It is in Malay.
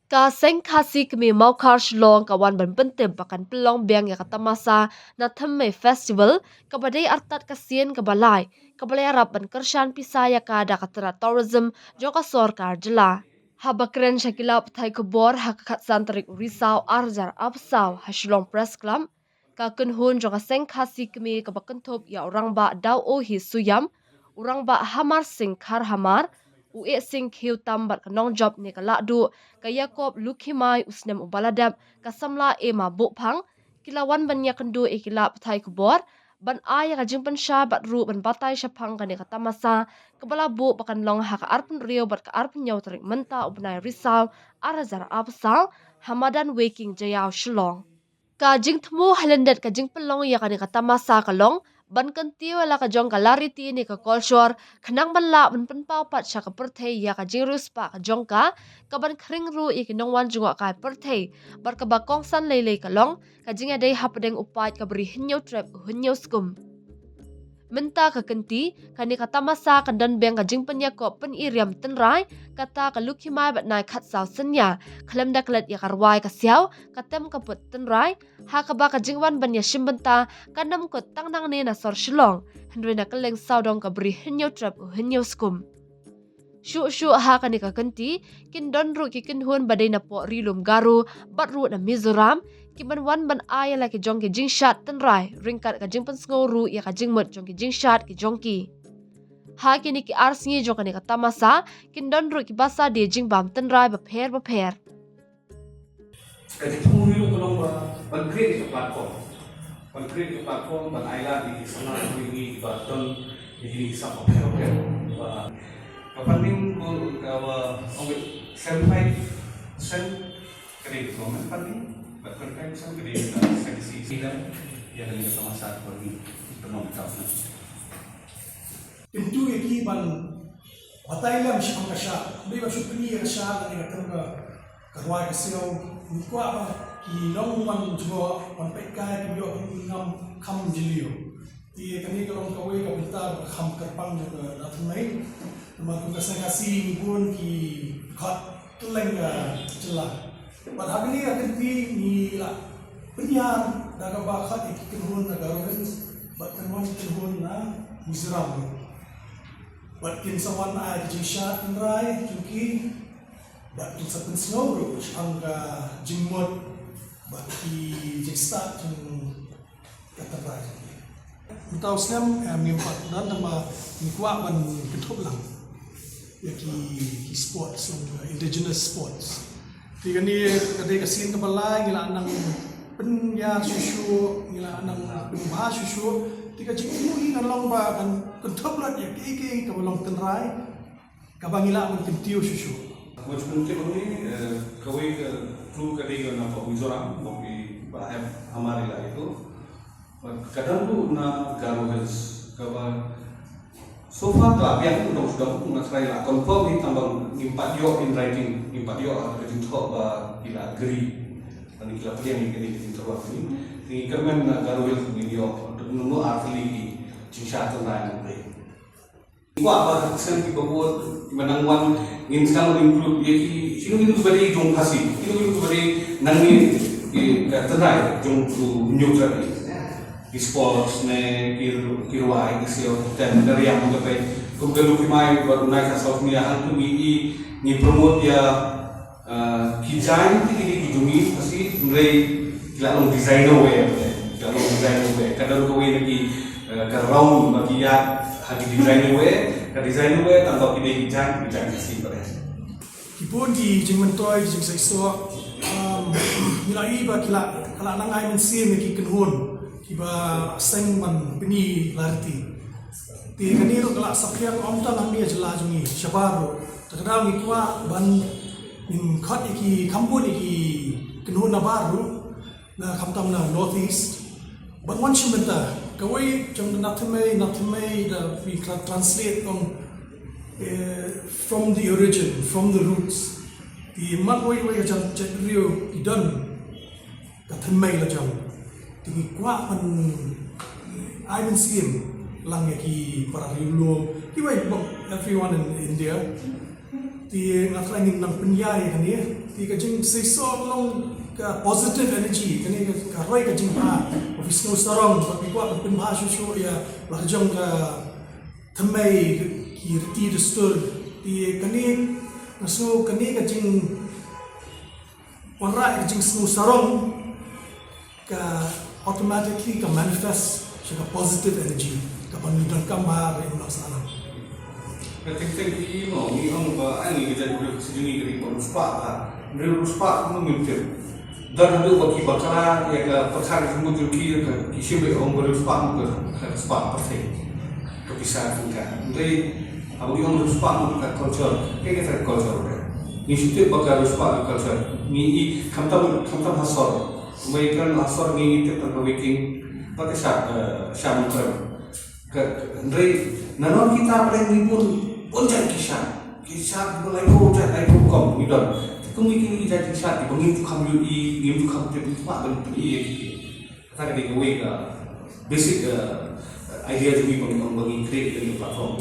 Ka seng khasi kami mau khar shlong kawan ban pentem pakan pelong biang ya kata masa na themme festival kabadai artat kasien kabalai kabalai arab ban kershan pisaya ka da katara tourism joka sorkar jela habakren shakila pthai kubor hakat santarik risau arjar absau hashlong press club ka kunhun joka seng khasi kami kabakan thop ya orang ba dau o hi suyam orang ba hamar sing khar hamar ue sing khiu tambat kanong job ni kala du kayakop lukhimai usnem ubaladap kasamla ema bophang kilawan banya kendu ikila pthai kubor ban aya ka jingpan sha bat ru ban batai shaphang kane katamasa kabala bu bakan long haka arpun rio bat ka arpun yaw tarik menta ubnai risau arazar absal hamadan waking jayaw shlong ka jingthmu halendet ka jingpelong ya kane katamasa kalong ban kan tiwa la ka jong galari ti ni ka culture khnang ban la ban pan pau pat sha ka perthe ya ka jingrus pa ka jong ka ban khring ru ik nong wan junga ka perthe bar ka ba kong san lei ka long ka jinga dei hapadeng upat ka bri hinyo trap hinyo skum menta ka kenti kani kata masa kandan beng ka jingpanya ko pen iriam tenrai kata ka lukhimai bat nai khat saw senya khlem da klet ya karwai ka siaw katem ka put tenrai ha ka ba ka jingwan banya shimbenta kanam ko tangnang ne na sor shilong hendwe na kaleng sawdong ka bri hinyo trap hinyo skum shu ha kani ka kenti kin don ru ki kin hun badai na po rilum garu bat ru na mizoram ki ban wan ban aya la ki jong ki jing shat tan rai ringkat ka jing pan sngo ru ya ka jing mut jong ki jing shat ki jong ki ha kini ki arsingi jong kani ka tamasa kin don ru ki basa de jing bam tan rai ba pher Kasi tumulong ko lang mag-create sa platform. Mag-create sa platform, mag-ayla, di sana hindi ba doon hindi sa pero kapanding ko kawa 75% credit ko man panding but 25% credit sa sila yan ang sama sa pagi economic na. Tentu iki ban batailam siya ang kasya. Di ba siya piniya kasya na nga ka karway kasiyaw ni kwa ba ki long man jo man pekkai ki yo ngam kham jiliyo. Ti kani ka long kawai ka bitar kham karpang jo na thunai. Ma ku kasasi ngun ki khat tuleng jela. Ban habini akan ti ni la penyan daga ba khat ki kunhun na garowen bat kanwan kunhun na Mizoram. But kin sawan na jing shat nrai chuki but kin sa pensno ro ang jingmot but ki jing start chung katabay utaw snem mi pat dan nama ni kwa ban kitop lang ya ki sports indigenous sports ti gani kadai kasin ka balai ngila nang penya susu ngila nang pembah susu tika jingmu ing along ba kan kentoplat ya ke ka balong tenrai ka bangila mun kentiu susu Much penting ini kawai flu kadai na pa Mizoram bagi bahaya hamari lah itu kadang tu na garohes kawa so far tu abian tu sudah pun nasrai lah confirm ni tambang impat yo in writing impat yo ada di top ba ila agree dan kila pilihan ni kini kita terbuat ni kermen garohes ni yo nunggu artili cincang tentang ini. Iku apa sen kita buat menangwan ingin sekali include jadi sino itu sebagai jong kasih, sino itu sebagai nangi tentang jong neutral di sports ne kirwai kisio dan dari yang mencapai kemudian lumai baru naik asal ni hantu ni promote ya design ini dijungi pasti mulai lalu designer kalau designer kadang kau lagi kerang bagi ya hagi designer tanpa kita hijau kasih pada. Kipun di jingmentoy jing saiso nilai ba kila kala nangai mensi meki kenhun kiba seng man pini larti ti kaniro kala sakyang omta nami jela jungi shabaro takdam ikwa ban nim khat iki kampun iki kenhun na baru na kamtam na northeast ban wan shimenta kawai jang nathme da we translate on from the origin, from the roots. The matway way jang rio idan kathmei la jang. Ti kwa man I been see him lang ki para rio ki way everyone in India ti ngatra ingin nang penyai kan ya ti kajing seso long ka positive energy kan ya ka roi kajing pa office no sarong tapi ko pen pa shu ya lajong ka thamai ki rti destur ti kani naso kani kajing ora kajing no sarong ka automatically ka manifest ka positive energy ka panudang kamba ka inang sana. Ketika ini ba ani kita dulu sejuni dari ruspa dari ruspa mungkin dan ada bagi bakara ya ke perkara semua Turki ke kisah orang ruspa ke ruspa perfect kepisah kita dari abu yang ruspa ke culture kayak kita culture ni situ bakar ruspa culture ni kamtam hasor mereka hasor ni itu terbawaking pakai syam ke dari nanon kita paling pun onjak kisah mulai onjak ai kom ni don kung iki kita kisah di bangin tu kam yu i ngim tu kam te tu ma ban i kata ke we basic idea tu bangin create the platform